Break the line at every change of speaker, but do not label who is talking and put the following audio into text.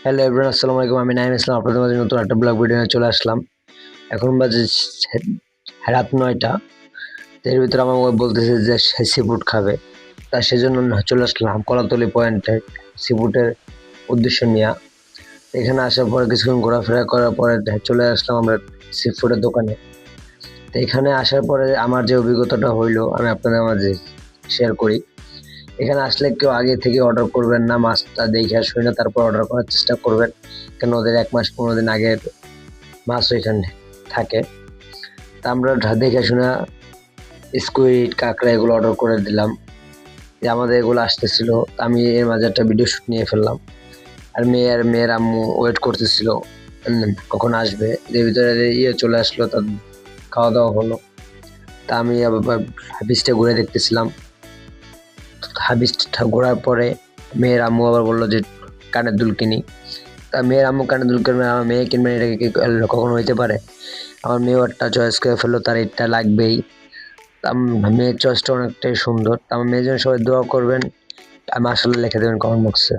Hello everyone, আসসালামু আলাইকুম। আমি নাইম ইসলাম আপনাদের মাঝে নতুন একটা ব্লগ ভিডিও নিয়ে চলে আসলাম। এখন বাজে রাত ৯টা। এর ভিতরে আমার ওয়াইফ বলতেছে যে সে সি ফুড খাবে, তা সেজন্য চলে আসলাম কলাতলি পয়েন্টে সি ফুডের উদ্দেশ্য নিয়ে। এখানে আসার পরে কিছুক্ষণ ঘোরাফেরা করার পরে চলে আসলাম আমরা সি ফুডের দোকানে। তো এখানে আসার পরে আমার যে অভিজ্ঞতাটা হইলো আমি আপনাদের মাঝে শেয়ার করি। এখানে আসলে কেউ আগে থেকে অর্ডার করবেন না, মাছটা দেখে শুনে তারপর অর্ডার করার চেষ্টা করবেন, কেন ওদের ১ মাস ১৫ দিন আগের মাছ ওইখানে থাকে। তা আমরা দেখে শুনে স্কুইড, কাঁকড়া এগুলো অর্ডার করে দিলাম। যে আমাদের এগুলো আসতেছিল, আমি এর মাঝে একটা ভিডিও শুট নিয়ে ফেললাম। আর মেয়ের আম্মু ওয়েট করতেছিল কখন আসবে। এর ভিতরে চলে আসলো, তার খাওয়া দাওয়া হলো। তা আমি আবার হাবিসটা ঘুরে দেখতেছিলাম। হাবিসটা ঘোরার পরে মেয়ের আম্মু আবার বললো যে কানের দুল কিনি। তা মেয়ের আম্মু কানের দুল কিনবে, আমার মেয়ে কিনবে, এটা কি কখনো হইতে পারে? আমার মেয়েও একটা চয়েস করে ফেললো, তার এটা লাগবেই। মেয়ের চয়েসটা অনেকটাই সুন্দর। আমার মেয়ের জন্য সবাই দোয়া করবেন, মাশাআল্লাহ লিখে দেবেন কমেন্ট বক্সে।